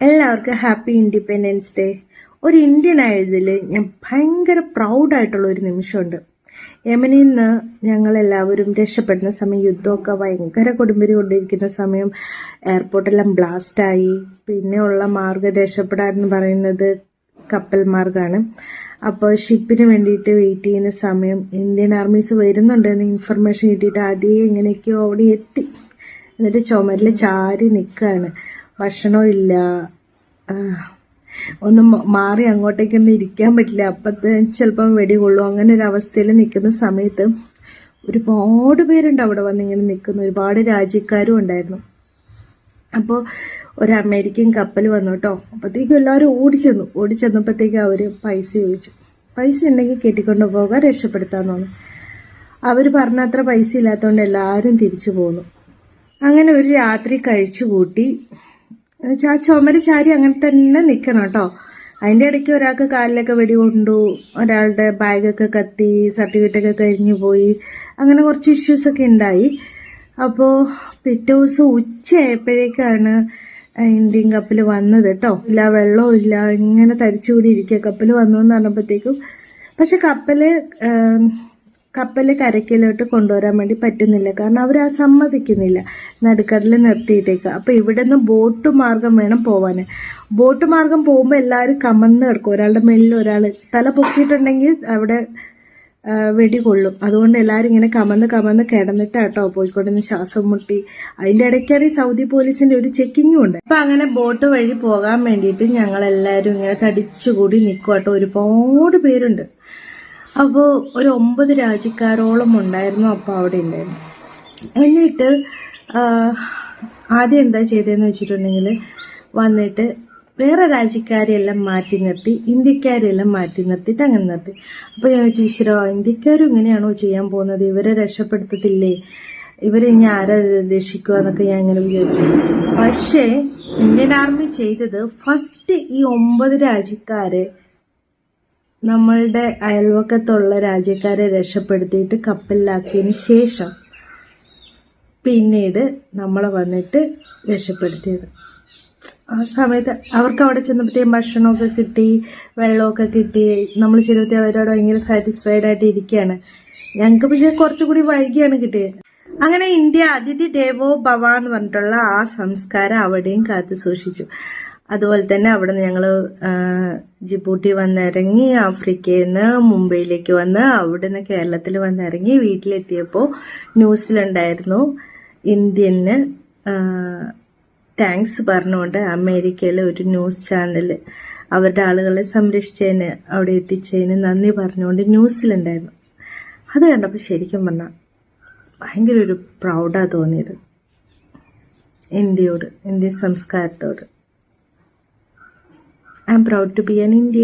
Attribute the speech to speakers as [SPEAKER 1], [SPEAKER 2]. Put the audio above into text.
[SPEAKER 1] എല്ലാവർക്കും happy independence day. ഒരു Indian ആയതിൽ ഞാൻ ഭയങ്കര പ്രൗഡായിട്ടുള്ള ഒരു നിമിഷമുണ്ട്. യമനിൽ നിന്ന് ഞങ്ങളെല്ലാവരും രക്ഷപ്പെടുന്ന സമയം, യുദ്ധമൊക്കെ ഭയങ്കര കൊടുമ്പിരി കൊണ്ടിരിക്കുന്ന സമയം, എയർപോർട്ടെല്ലാം ബ്ലാസ്റ്റായി. പിന്നെ ഉള്ള മാർഗം രക്ഷപ്പെടാൻ പറയുന്നത് കപ്പൽ മാർഗമാണ്. അപ്പോൾ ഷിപ്പിന് വേണ്ടിയിട്ട് വെയിറ്റ് ചെയ്യുന്ന സമയം ഇന്ത്യൻ ആർമീസ് വരുന്നുണ്ടെന്ന് ഇൻഫർമേഷൻ കിട്ടിയിട്ട് ആദ്യം എങ്ങനെയൊക്കെയോ അവിടെ എത്തി. എന്നിട്ട് ചുമരിൽ ചാരി നിൽക്കുകയാണ്. ഭക്ഷണമില്ല, ഒന്നും മാറി അങ്ങോട്ടേക്കൊന്നും ഇരിക്കാൻ പറ്റില്ല. അപ്പത്തെ ചിലപ്പം വെടി കൊള്ളും. അങ്ങനെ ഒരു അവസ്ഥയിൽ നിൽക്കുന്ന സമയത്ത് ഒരുപാട് പേരുണ്ട് അവിടെ വന്നിങ്ങനെ നിൽക്കുന്ന. ഒരുപാട് രാജ്യക്കാരും ഉണ്ടായിരുന്നു. അപ്പോൾ ഒരു അമേരിക്കൻ കപ്പൽ വന്നു കേട്ടോ. അപ്പോഴത്തേക്കും എല്ലാവരും ഓടിച്ചെന്നപ്പോഴത്തേക്കും അവർ പൈസ ചോദിച്ചു. പൈസ ഉണ്ടെങ്കിൽ കെട്ടിക്കൊണ്ട് പോകാൻ രക്ഷപ്പെടുത്താന്ന് തോന്നുന്നു. അവർ പറഞ്ഞത്ര പൈസ ഇല്ലാത്തതുകൊണ്ട് എല്ലാവരും തിരിച്ചു പോന്നു. അങ്ങനെ ഒരു രാത്രി കഴിച്ചു കൂട്ടി. ആ ചുമര് ചാരി അങ്ങനെ തന്നെ നിൽക്കണം കേട്ടോ. അതിൻ്റെ ഇടയ്ക്ക് ഒരാൾക്ക് കാലിലൊക്കെ വെടി കൊണ്ടു, ഒരാളുടെ ബാഗൊക്കെ കത്തി, സർട്ടിഫിക്കറ്റൊക്കെ കഴിഞ്ഞു പോയി. അങ്ങനെ കുറച്ച് ഇഷ്യൂസൊക്കെ ഉണ്ടായി. അപ്പോൾ പിറ്റേ ദിവസം ഉച്ചയായപ്പോഴേക്കാണ് ഇന്ത്യൻ കപ്പൽ വന്നത് കേട്ടോ. ഇല്ല, വെള്ളവും ഇല്ല, ഇങ്ങനെ തരിച്ചുകൂടി ഇരിക്കുക. കപ്പൽ വന്നു എന്ന് പറഞ്ഞപ്പോഴത്തേക്കും പക്ഷെ കപ്പല് കരയ്ക്കിലോട്ട് കൊണ്ടുവരാൻ വേണ്ടി പറ്റുന്നില്ല. കാരണം അവർ സമ്മതിക്കുന്നില്ല, നടുക്കടലിൽ നിർത്തിയിട്ടേക്ക്. അപ്പോൾ ഇവിടെ നിന്ന് ബോട്ട് മാർഗം വേണം പോവാൻ. ബോട്ട് മാർഗം പോകുമ്പോൾ എല്ലാവരും കമന്ന് കിടക്കും. ഒരാളുടെ മേളിൽ ഒരാൾ തല പൊക്കിയിട്ടുണ്ടെങ്കിൽ അവിടെ വെടി കൊള്ളും. അതുകൊണ്ട് എല്ലാവരും ഇങ്ങനെ കമന്ന് കിടന്നിട്ടാട്ടോ പോയിക്കൊണ്ടിരുന്ന് ശ്വാസം മുട്ടി. അതിൻ്റെ ഇടയ്ക്കാണ് ഈ സൗദി പോലീസിന്റെ ഒരു ചെക്കിങ്ങും ഉണ്ട്. അപ്പൊ അങ്ങനെ ബോട്ട് വഴി പോകാൻ വേണ്ടിയിട്ട് ഞങ്ങളെല്ലാവരും ഇങ്ങനെ തടിച്ചുകൂടി നിൽക്കുവാട്ടോ. ഒരുപാട് പേരുണ്ട്. അപ്പോൾ ഒരു 9 രാജ്യക്കാരോളം ഉണ്ടായിരുന്നു. അപ്പോൾ അവിടെ ഉണ്ടായിരുന്നു. എന്നിട്ട് ആദ്യം എന്താ ചെയ്തതെന്ന് വെച്ചിട്ടുണ്ടെങ്കിൽ, വന്നിട്ട് വേറെ രാജ്യക്കാരെയെല്ലാം മാറ്റി നിർത്തി, ഇന്ത്യക്കാരെല്ലാം മാറ്റി നിർത്തിയിട്ട് അങ്ങനെ നിർത്തി. അപ്പോൾ ഞാൻ ചോദിച്ചു, ഈശ്വരാ, ഇന്ത്യക്കാരും ഇങ്ങനെയാണോ ചെയ്യാൻ പോകുന്നത്? ഇവരെ രക്ഷപ്പെടുത്തത്തില്ലേ? ഇവരെ ഇനി ആരാ രക്ഷിക്കുക എന്നൊക്കെ ഞാൻ ഇങ്ങനെ വിചാരിച്ചു. പക്ഷേ ഇന്ത്യൻ ആർമി ചെയ്തത്, ഫസ്റ്റ് ഈ 9 രാജ്യക്കാരെ, നമ്മളുടെ അയൽവക്കത്തുള്ള രാജ്യക്കാരെ രക്ഷപ്പെടുത്തിയിട്ട് കപ്പലിലാക്കിയതിന് ശേഷം പിന്നീട് നമ്മളെ വന്നിട്ട് രക്ഷപ്പെടുത്തിയത്. ആ സമയത്ത് അവർക്ക് അവിടെ ചെന്നപ്പോഴത്തേക്കും ഭക്ഷണമൊക്കെ കിട്ടി, വെള്ളമൊക്കെ കിട്ടി. നമ്മൾ ചെറുപ്പത്തിൽ അവരോട് ഭയങ്കര സാറ്റിസ്ഫൈഡ് ആയിട്ട് ഇരിക്കുകയാണ്. ഞങ്ങൾക്ക് പക്ഷേ കുറച്ചുകൂടി വൈകിയാണ് കിട്ടിയത്. അങ്ങനെ ഇന്ത്യ അതിഥി ദേവോ ഭവ എന്ന് പറഞ്ഞിട്ടുള്ള ആ സംസ്കാരം അവിടെയും കാത്തു സൂക്ഷിച്ചു. അതുപോലെ തന്നെ അവിടെ നിന്ന് ഞങ്ങൾ ജിബൂട്ടി വന്നിറങ്ങി, ആഫ്രിക്കയിൽ നിന്ന് മുംബൈയിലേക്ക് വന്ന്, അവിടെ നിന്ന് കേരളത്തിൽ വന്നിറങ്ങി. വീട്ടിലെത്തിയപ്പോൾ ന്യൂസിലുണ്ടായിരുന്നു, ഇന്ത്യന് താങ്ക്സ് പറഞ്ഞുകൊണ്ട് അമേരിക്കയിലെ ഒരു ന്യൂസ് ചാനൽ അവരുടെ ആളുകളെ സംരക്ഷിച്ചതിന്, അവിടെ എത്തിച്ചതിന് നന്ദി പറഞ്ഞുകൊണ്ട് ന്യൂസിലുണ്ടായിരുന്നു. അത് കണ്ടപ്പോൾ ശരിക്കും പറഞ്ഞാൽ ഭയങ്കര ഒരു പ്രൗഡാണ് തോന്നിയത് ഇന്ത്യയോട്, Indian സംസ്കാരത്തോട്. I'm proud to be an Indian.